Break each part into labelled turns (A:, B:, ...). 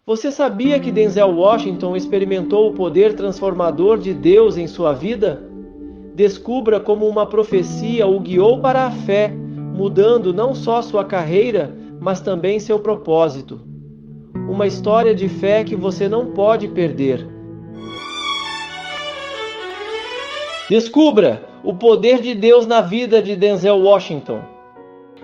A: Você sabia que Denzel Washington experimentou o poder transformador de Deus em sua vida? Descubra como uma profecia o guiou para a fé, mudando não só sua carreira, mas também seu propósito. Uma história de fé que você não pode perder. Descubra o poder de Deus na vida de Denzel Washington.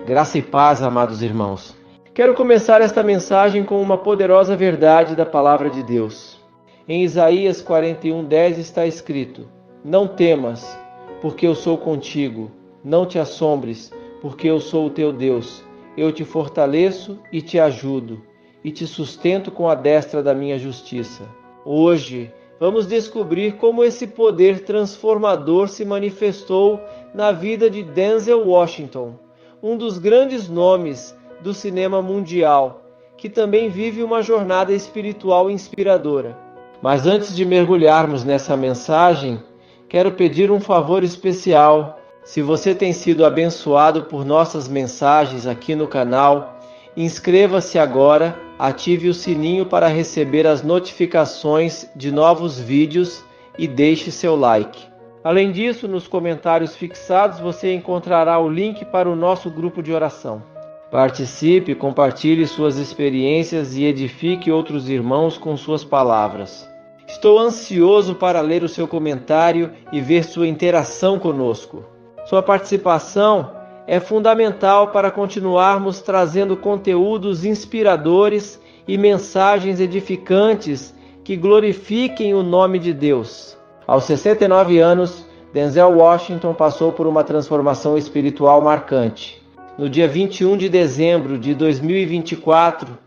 A: Graça e paz, amados irmãos. Quero começar esta mensagem com uma poderosa verdade da palavra de Deus. Em Isaías 41:10 está escrito: Não temas, porque eu sou contigo. Não te assombres, porque eu sou o teu Deus. Eu te fortaleço e te ajudo, e te sustento com a destra da minha justiça. Hoje, vamos descobrir como esse poder transformador se manifestou na vida de Denzel Washington, um dos grandes nomes do cinema mundial, que também vive uma jornada espiritual inspiradora. Mas antes de mergulharmos nessa mensagem, quero pedir um favor especial. Se você tem sido abençoado por nossas mensagens aqui no canal, inscreva-se agora, ative o sininho para receber as notificações de novos vídeos e deixe seu like. Além disso, nos comentários fixados você encontrará o link para o nosso grupo de oração. Participe, compartilhe suas experiências e edifique outros irmãos com suas palavras. Estou ansioso para ler o seu comentário e ver sua interação conosco. Sua participação é fundamental para continuarmos trazendo conteúdos inspiradores e mensagens edificantes que glorifiquem o nome de Deus. Aos 69 anos, Denzel Washington passou por uma transformação espiritual marcante. No dia 21 de dezembro de 2024,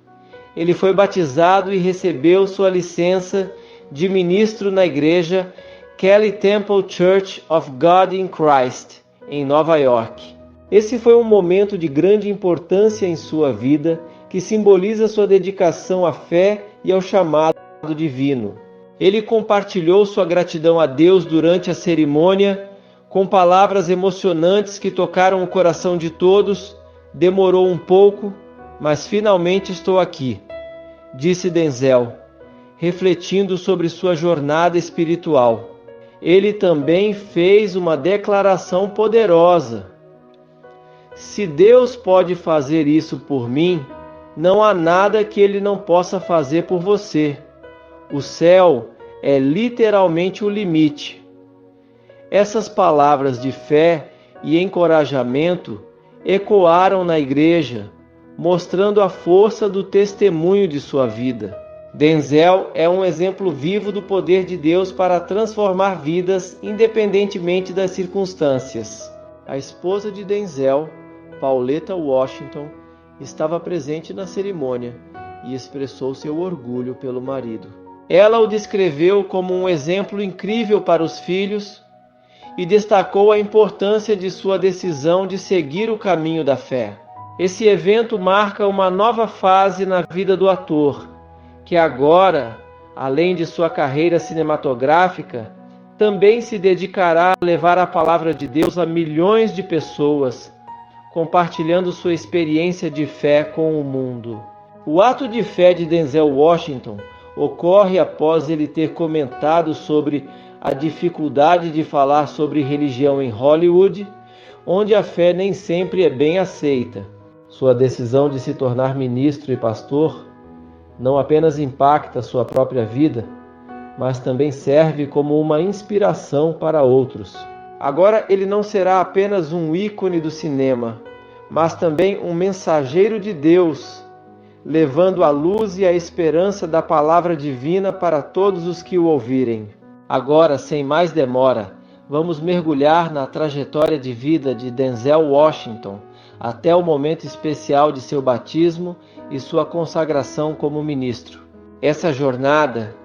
A: ele foi batizado e recebeu sua licença de ministro na igreja Kelly Temple Church of God in Christ, em Nova York. Esse foi um momento de grande importância em sua vida, que simboliza sua dedicação à fé e ao chamado divino. Ele compartilhou sua gratidão a Deus durante a cerimônia, com palavras emocionantes que tocaram o coração de todos. Demorou um pouco, mas finalmente estou aqui, disse Denzel, refletindo sobre sua jornada espiritual. Ele também fez uma declaração poderosa. Se Deus pode fazer isso por mim, não há nada que Ele não possa fazer por você. O céu é literalmente o limite. Essas palavras de fé e encorajamento ecoaram na igreja, mostrando a força do testemunho de sua vida. Denzel é um exemplo vivo do poder de Deus para transformar vidas independentemente das circunstâncias. A esposa de Denzel, Pauletta Washington, estava presente na cerimônia e expressou seu orgulho pelo marido. Ela o descreveu como um exemplo incrível para os filhos e destacou a importância de sua decisão de seguir o caminho da fé. Esse evento marca uma nova fase na vida do ator, que agora, além de sua carreira cinematográfica, também se dedicará a levar a palavra de Deus a milhões de pessoas, compartilhando sua experiência de fé com o mundo. O ato de fé de Denzel Washington ocorre após ele ter comentado sobre a dificuldade de falar sobre religião em Hollywood, onde a fé nem sempre é bem aceita. Sua decisão de se tornar ministro e pastor não apenas impacta sua própria vida, mas também serve como uma inspiração para outros. Agora ele não será apenas um ícone do cinema, mas também um mensageiro de Deus, levando a luz e a esperança da palavra divina para todos os que o ouvirem. Agora, sem mais demora, vamos mergulhar na trajetória de vida de Denzel Washington até o momento especial de seu batismo e sua consagração como ministro. Essa jornada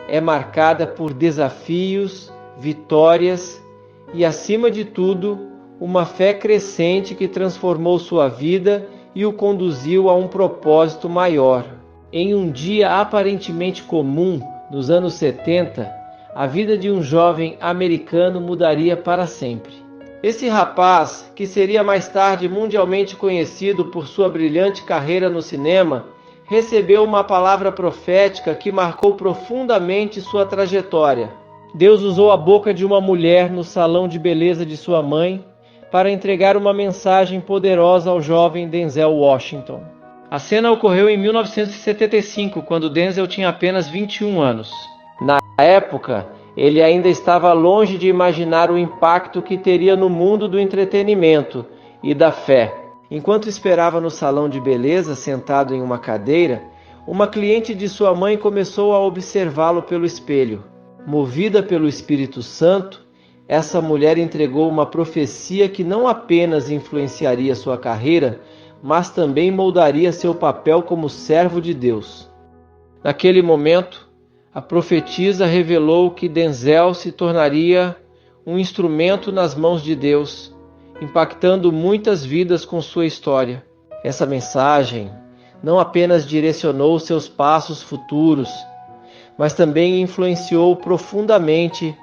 A: é marcada por desafios, vitórias e, acima de tudo, uma fé crescente que transformou sua vida e o conduziu a um propósito maior. Em um dia aparentemente comum, nos anos 70, a vida de um jovem americano mudaria para sempre. Esse rapaz, que seria mais tarde mundialmente conhecido por sua brilhante carreira no cinema, recebeu uma palavra profética que marcou profundamente sua trajetória. Deus usou a boca de uma mulher no salão de beleza de sua mãe para entregar uma mensagem poderosa ao jovem Denzel Washington. A cena ocorreu em 1975, quando Denzel tinha apenas 21 anos. Na época, ele ainda estava longe de imaginar o impacto que teria no mundo do entretenimento e da fé. Enquanto esperava no salão de beleza, sentado em uma cadeira, uma cliente de sua mãe começou a observá-lo pelo espelho. Movida pelo Espírito Santo, essa mulher entregou uma profecia que não apenas influenciaria sua carreira, mas também moldaria seu papel como servo de Deus. Naquele momento, a profetisa revelou que Denzel se tornaria um instrumento nas mãos de Deus, impactando muitas vidas com sua história. Essa mensagem não apenas direcionou seus passos futuros, mas também influenciou profundamente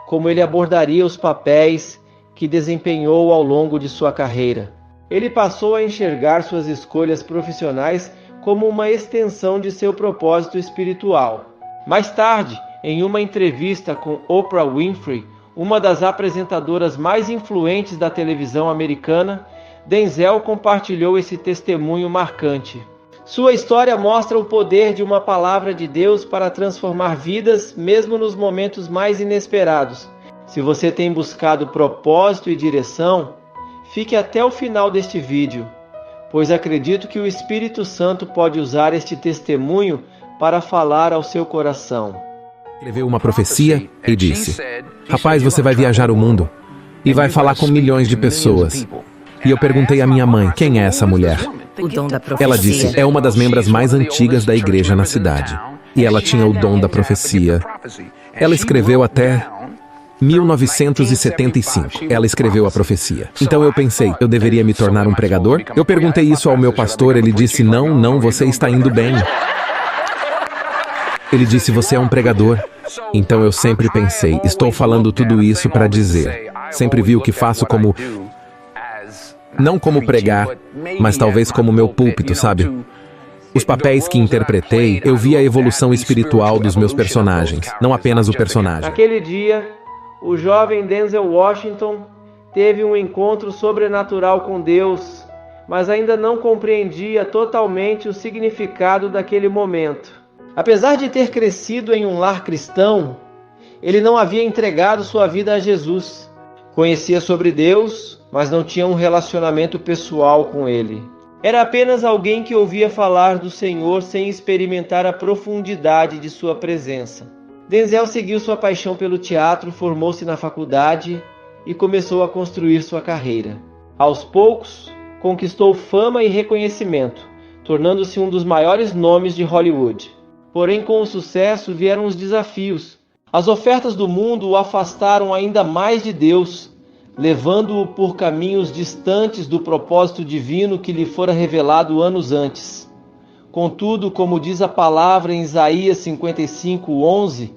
A: como ele abordaria os papéis que desempenhou ao longo de sua carreira. Ele passou a enxergar suas escolhas profissionais como uma extensão de seu propósito espiritual. Mais tarde, em uma entrevista com Oprah Winfrey, uma das apresentadoras mais influentes da televisão americana, Denzel compartilhou esse testemunho marcante. Sua história mostra o poder de uma palavra de Deus para transformar vidas, mesmo nos momentos mais inesperados. Se você tem buscado propósito e direção, fique até o final deste vídeo, pois acredito que o Espírito Santo pode usar este testemunho para falar ao seu coração.
B: Escreveu uma profecia e disse: "Rapaz, você vai viajar o mundo e vai falar com milhões de pessoas." E eu perguntei à minha mãe: "Quem é essa mulher?"
C: O dom da profecia.
B: Ela disse: "É uma das membros mais antigas da igreja na cidade. E ela tinha o dom da profecia. Ela escreveu até 1975. Ela escreveu a profecia. Então eu pensei, eu deveria me tornar um pregador? Eu perguntei isso ao meu pastor, ele disse: não, você está indo bem." Ele disse: "Você é um pregador." Então eu sempre pensei, estou falando tudo isso para dizer. Sempre vi o que faço como... não como pregar, mas talvez como meu púlpito, sabe? Os papéis que interpretei, eu vi a evolução espiritual dos meus personagens, não apenas o personagem.
A: Naquele dia, o jovem Denzel Washington teve um encontro sobrenatural com Deus, mas ainda não compreendia totalmente o significado daquele momento. Apesar de ter crescido em um lar cristão, ele não havia entregado sua vida a Jesus. Conhecia sobre Deus, mas não tinha um relacionamento pessoal com Ele. Era apenas alguém que ouvia falar do Senhor sem experimentar a profundidade de sua presença. Denzel seguiu sua paixão pelo teatro, formou-se na faculdade e começou a construir sua carreira. Aos poucos, conquistou fama e reconhecimento, tornando-se um dos maiores nomes de Hollywood. Porém, com o sucesso vieram os desafios. As ofertas do mundo o afastaram ainda mais de Deus, levando-o por caminhos distantes do propósito divino que lhe fora revelado anos antes. Contudo, como diz a palavra em Isaías 55:11,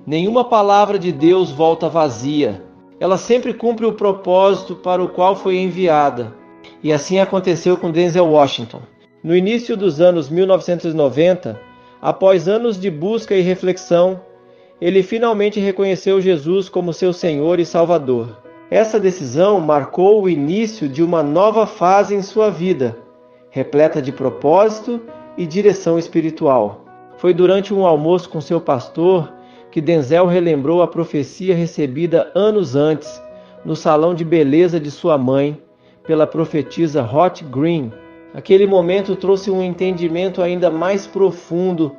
A: nenhuma palavra de Deus volta vazia. Ela sempre cumpre o propósito para o qual foi enviada. E assim aconteceu com Denzel Washington. No início dos anos 1990, após anos de busca e reflexão, ele finalmente reconheceu Jesus como seu Senhor e Salvador. Essa decisão marcou o início de uma nova fase em sua vida, repleta de propósito e direção espiritual. Foi durante um almoço com seu pastor que Denzel relembrou a profecia recebida anos antes, no salão de beleza de sua mãe, pela profetisa Ruth Green. Aquele momento trouxe um entendimento ainda mais profundo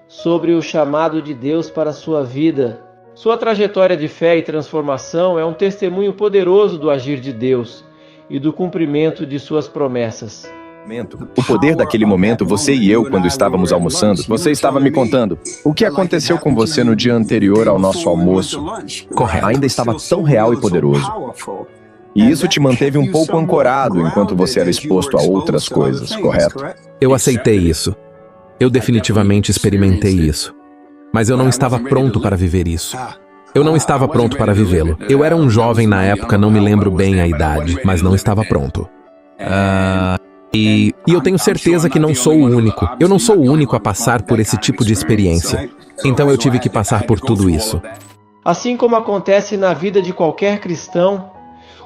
A: sobre o chamado de Deus para sua vida. Sua trajetória de fé e transformação é um testemunho poderoso do agir de Deus e do cumprimento de suas promessas.
D: O poder daquele momento, você e eu, quando estávamos almoçando, você estava me contando o que aconteceu com você no dia anterior ao nosso almoço.
B: Correto.
D: Ainda estava tão real e poderoso. E isso te manteve um pouco ancorado enquanto você era exposto a outras coisas, correto?
B: Eu aceitei isso. Eu definitivamente experimentei isso. Mas eu não estava pronto para viver isso. Eu não estava pronto para vivê-lo. Eu era um jovem na época, não me lembro bem a idade, mas não estava pronto. E eu tenho certeza que não sou o único. Eu não sou o único a passar por esse tipo de experiência. Então eu tive que passar por tudo isso.
A: Assim como acontece na vida de qualquer cristão,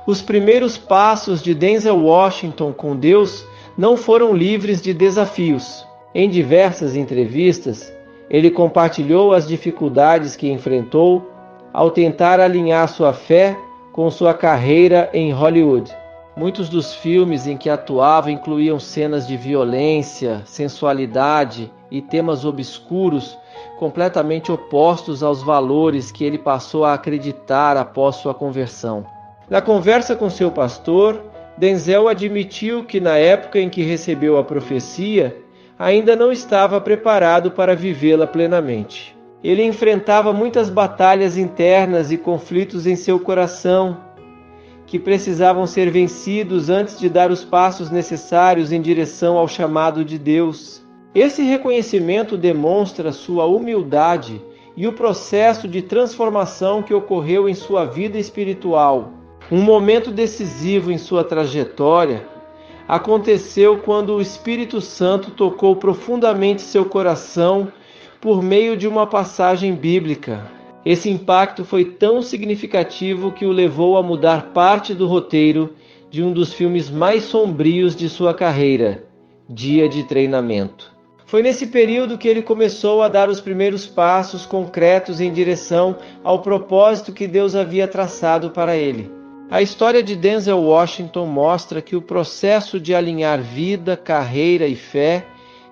A: os primeiros passos de Denzel Washington com Deus não foram livres de desafios. Em diversas entrevistas, ele compartilhou as dificuldades que enfrentou ao tentar alinhar sua fé com sua carreira em Hollywood. Muitos dos filmes em que atuava incluíam cenas de violência, sensualidade e temas obscuros completamente opostos aos valores que ele passou a acreditar após sua conversão. Na conversa com seu pastor, Denzel admitiu que na época em que recebeu a profecia, ainda não estava preparado para vivê-la plenamente. Ele enfrentava muitas batalhas internas e conflitos em seu coração, que precisavam ser vencidos antes de dar os passos necessários em direção ao chamado de Deus. Esse reconhecimento demonstra sua humildade e o processo de transformação que ocorreu em sua vida espiritual. Um momento decisivo em sua trajetória aconteceu quando o Espírito Santo tocou profundamente seu coração por meio de uma passagem bíblica. Esse impacto foi tão significativo que o levou a mudar parte do roteiro de um dos filmes mais sombrios de sua carreira, Dia de Treinamento. Foi nesse período que ele começou a dar os primeiros passos concretos em direção ao propósito que Deus havia traçado para ele. A história de Denzel Washington mostra que o processo de alinhar vida, carreira e fé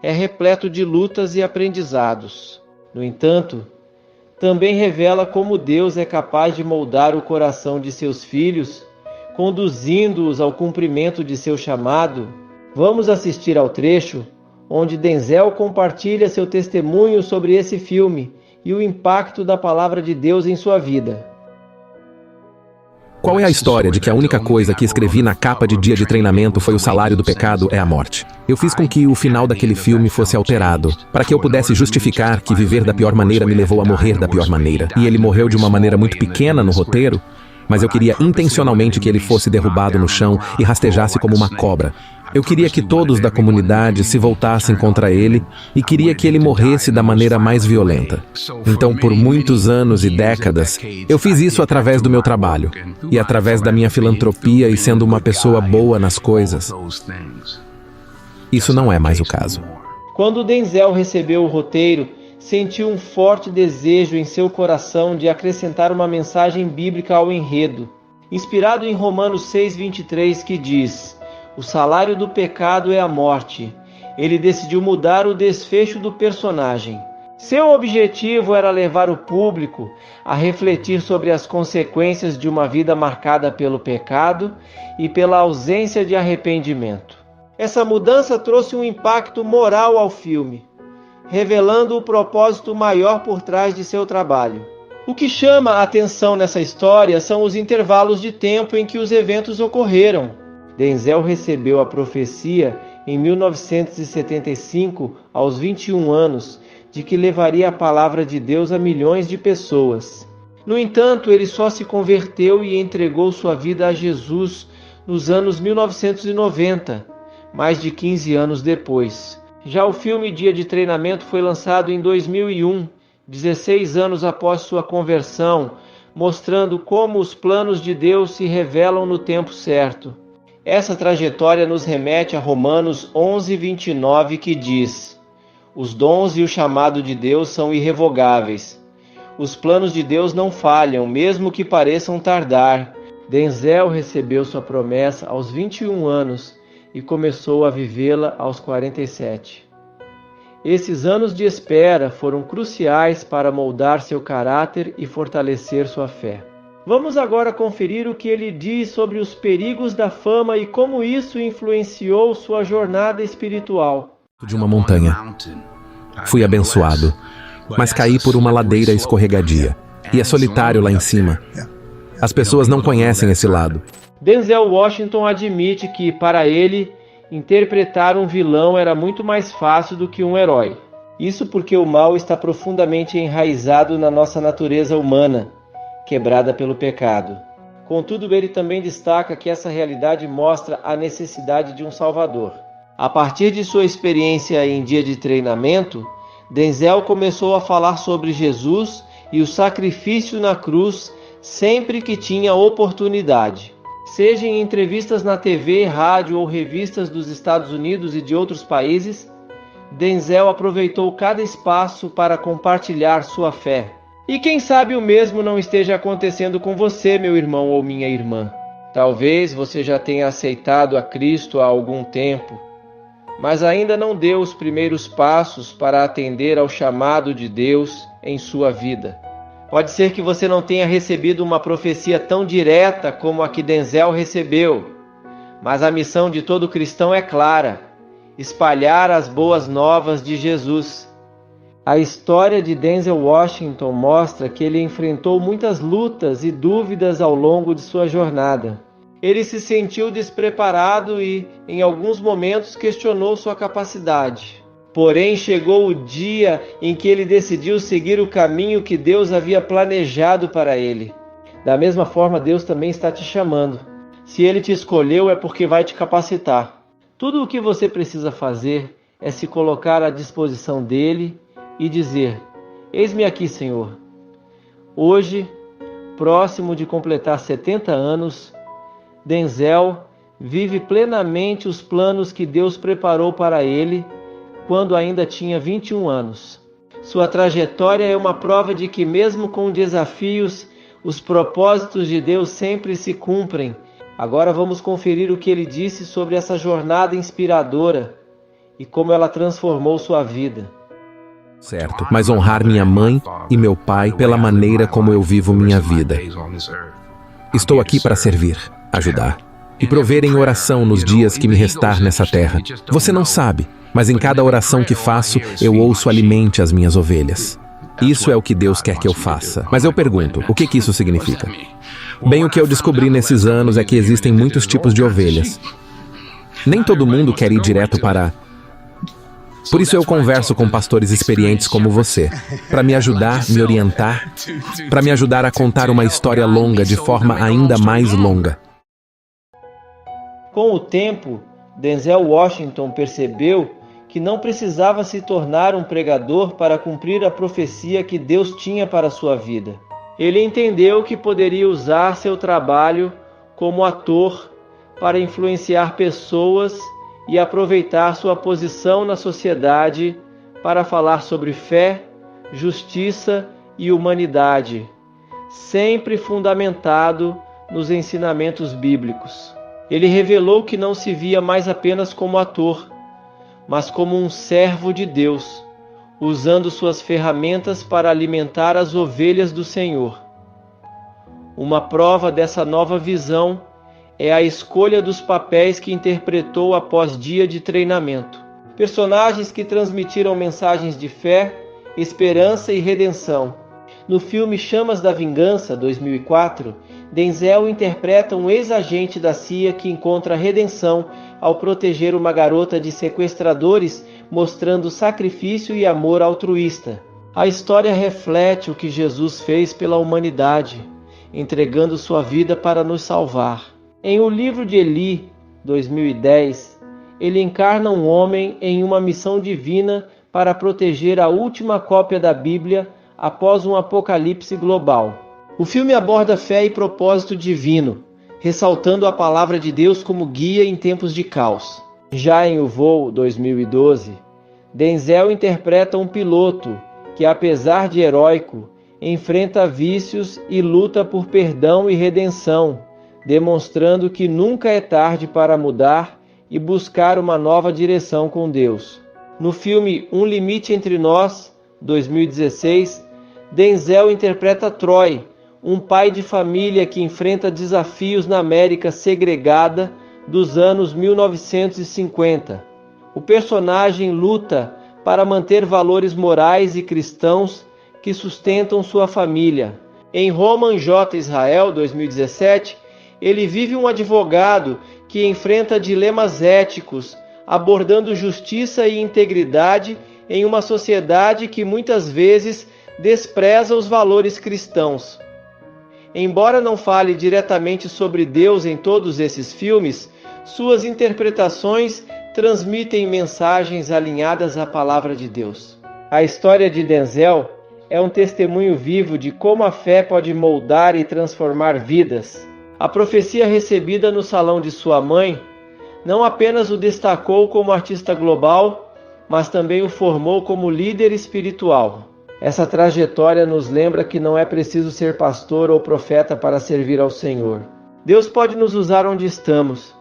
A: é repleto de lutas e aprendizados. No entanto, também revela como Deus é capaz de moldar o coração de seus filhos, conduzindo-os ao cumprimento de seu chamado. Vamos assistir ao trecho onde Denzel compartilha seu testemunho sobre esse filme e o impacto da palavra de Deus em sua vida.
B: Qual é a história de que a única coisa que escrevi na capa de Dia de Treinamento foi o salário do pecado é a morte? Eu fiz com que o final daquele filme fosse alterado, para que eu pudesse justificar que viver da pior maneira me levou a morrer da pior maneira. E ele morreu de uma maneira muito pequena no roteiro, mas eu queria intencionalmente que ele fosse derrubado no chão e rastejasse como uma cobra. Eu queria que todos da comunidade se voltassem contra ele e queria que ele morresse da maneira mais violenta. Então, por muitos anos e décadas, eu fiz isso através do meu trabalho e através da minha filantropia e sendo uma pessoa boa nas coisas. Isso não é mais o caso.
A: Quando Denzel recebeu o roteiro, sentiu um forte desejo em seu coração de acrescentar uma mensagem bíblica ao enredo, inspirado em Romanos 6:23, que diz: "O salário do pecado é a morte." Ele decidiu mudar o desfecho do personagem. Seu objetivo era levar o público a refletir sobre as consequências de uma vida marcada pelo pecado e pela ausência de arrependimento. Essa mudança trouxe um impacto moral ao filme, revelando o propósito maior por trás de seu trabalho. O que chama a atenção nessa história são os intervalos de tempo em que os eventos ocorreram. Denzel recebeu a profecia em 1975, aos 21 anos, de que levaria a palavra de Deus a milhões de pessoas. No entanto, ele só se converteu e entregou sua vida a Jesus nos anos 1990, mais de 15 anos depois. Já o filme Dia de Treinamento foi lançado em 2001, 16 anos após sua conversão, mostrando como os planos de Deus se revelam no tempo certo. Essa trajetória nos remete a Romanos 11:29, que diz: "Os dons e o chamado de Deus são irrevogáveis. Os planos de Deus não falham, mesmo que pareçam tardar." Denzel recebeu sua promessa aos 21 anos e começou a vivê-la aos 47. Esses anos de espera foram cruciais para moldar seu caráter e fortalecer sua fé. Vamos agora conferir o que ele diz sobre os perigos da fama e como isso influenciou sua jornada espiritual.
B: De uma montanha. Fui abençoado, mas caí por uma ladeira escorregadia. E é solitário lá em cima. As pessoas não conhecem esse lado.
A: Denzel Washington admite que, para ele, interpretar um vilão era muito mais fácil do que um herói. Isso porque o mal está profundamente enraizado na nossa natureza humana, quebrada pelo pecado. Contudo, ele também destaca que essa realidade mostra a necessidade de um Salvador. A partir de sua experiência em dia de treinamento, Denzel começou a falar sobre Jesus e o sacrifício na cruz sempre que tinha oportunidade. Seja em entrevistas na TV, rádio ou revistas dos Estados Unidos e de outros países, Denzel aproveitou cada espaço para compartilhar sua fé. E quem sabe o mesmo não esteja acontecendo com você, meu irmão ou minha irmã. Talvez você já tenha aceitado a Cristo há algum tempo, mas ainda não deu os primeiros passos para atender ao chamado de Deus em sua vida. Pode ser que você não tenha recebido uma profecia tão direta como a que Denzel recebeu, mas a missão de todo cristão é clara: espalhar as boas novas de Jesus. A história de Denzel Washington mostra que ele enfrentou muitas lutas e dúvidas ao longo de sua jornada. Ele se sentiu despreparado e, em alguns momentos, questionou sua capacidade. Porém, chegou o dia em que ele decidiu seguir o caminho que Deus havia planejado para ele. Da mesma forma, Deus também está te chamando. Se Ele te escolheu, é porque vai te capacitar. Tudo o que você precisa fazer é se colocar à disposição dEle e dizer: eis-me aqui, Senhor. Hoje, próximo de completar 70 anos, Denzel vive plenamente os planos que Deus preparou para ele quando ainda tinha 21 anos. Sua trajetória é uma prova de que, mesmo com desafios, os propósitos de Deus sempre se cumprem. Agora vamos conferir o que ele disse sobre essa jornada inspiradora e como ela transformou sua vida.
B: Certo, mas honrar minha mãe e meu pai pela maneira como eu vivo minha vida. Estou aqui para servir, ajudar e prover em oração nos dias que me restar nessa terra. Você não sabe, mas em cada oração que faço, eu ouço: alimente as minhas ovelhas. Isso é o que Deus quer que eu faça. Mas eu pergunto, o que isso significa? Bem, o que eu descobri nesses anos é que existem muitos tipos de ovelhas. Nem todo mundo quer ir direto para... Por isso eu converso com pastores experientes como você, para me ajudar, me orientar, para me ajudar a contar uma história longa de forma ainda mais longa.
A: Com o tempo, Denzel Washington percebeu que não precisava se tornar um pregador para cumprir a profecia que Deus tinha para sua vida. Ele entendeu que poderia usar seu trabalho como ator para influenciar pessoas e aproveitar sua posição na sociedade para falar sobre fé, justiça e humanidade, sempre fundamentado nos ensinamentos bíblicos. Ele revelou que não se via mais apenas como ator, mas como um servo de Deus, usando suas ferramentas para alimentar as ovelhas do Senhor. Uma prova dessa nova visão é a escolha dos papéis que interpretou após dia de treinamento. Personagens que transmitiram mensagens de fé, esperança e redenção. No filme Chamas da Vingança, 2004, Denzel interpreta um ex-agente da CIA que encontra redenção ao proteger uma garota de sequestradores, mostrando sacrifício e amor altruísta. A história reflete o que Jesus fez pela humanidade, entregando sua vida para nos salvar. Em O Livro de Eli, 2010, ele encarna um homem em uma missão divina para proteger a última cópia da Bíblia após um apocalipse global. O filme aborda fé e propósito divino, ressaltando a palavra de Deus como guia em tempos de caos. Já em O Voo, 2012, Denzel interpreta um piloto que, apesar de heróico, enfrenta vícios e luta por perdão e redenção, demonstrando que nunca é tarde para mudar e buscar uma nova direção com Deus. No filme Um Limite Entre Nós, 2016, Denzel interpreta Troy, um pai de família que enfrenta desafios na América segregada dos anos 1950. O personagem luta para manter valores morais e cristãos que sustentam sua família. Em Roman J. Israel, 2017, ele vive um advogado que enfrenta dilemas éticos, abordando justiça e integridade em uma sociedade que muitas vezes despreza os valores cristãos. Embora não fale diretamente sobre Deus em todos esses filmes, suas interpretações transmitem mensagens alinhadas à palavra de Deus. A história de Denzel é um testemunho vivo de como a fé pode moldar e transformar vidas. A profecia recebida no salão de sua mãe não apenas o destacou como artista global, mas também o formou como líder espiritual. Essa trajetória nos lembra que não é preciso ser pastor ou profeta para servir ao Senhor. Deus pode nos usar onde estamos,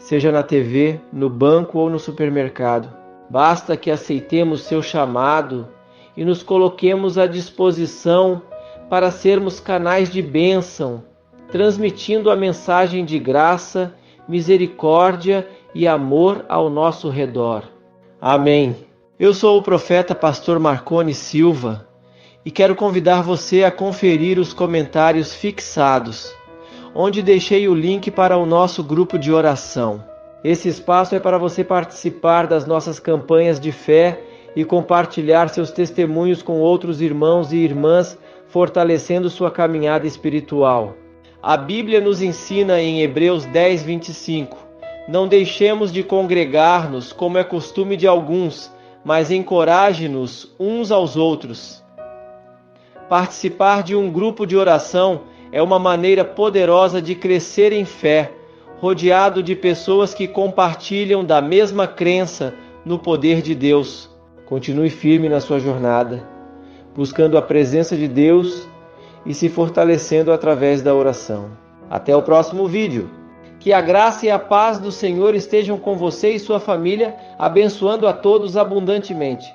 A: seja na TV, no banco ou no supermercado. Basta que aceitemos seu chamado e nos coloquemos à disposição para sermos canais de bênção, transmitindo a mensagem de graça, misericórdia e amor ao nosso redor. Amém. Eu sou o profeta Pastor Marconi Silva e quero convidar você a conferir os comentários fixados, onde deixei o link para o nosso grupo de oração. Esse espaço é para você participar das nossas campanhas de fé e compartilhar seus testemunhos com outros irmãos e irmãs, fortalecendo sua caminhada espiritual. A Bíblia nos ensina em Hebreus 10:25: não deixemos de congregar-nos, como é costume de alguns, mas encoraje-nos uns aos outros. Participar de um grupo de oração é uma maneira poderosa de crescer em fé, rodeado de pessoas que compartilham da mesma crença no poder de Deus. Continue firme na sua jornada, buscando a presença de Deus e se fortalecendo através da oração. Até o próximo vídeo. Que a graça e a paz do Senhor estejam com você e sua família, abençoando a todos abundantemente.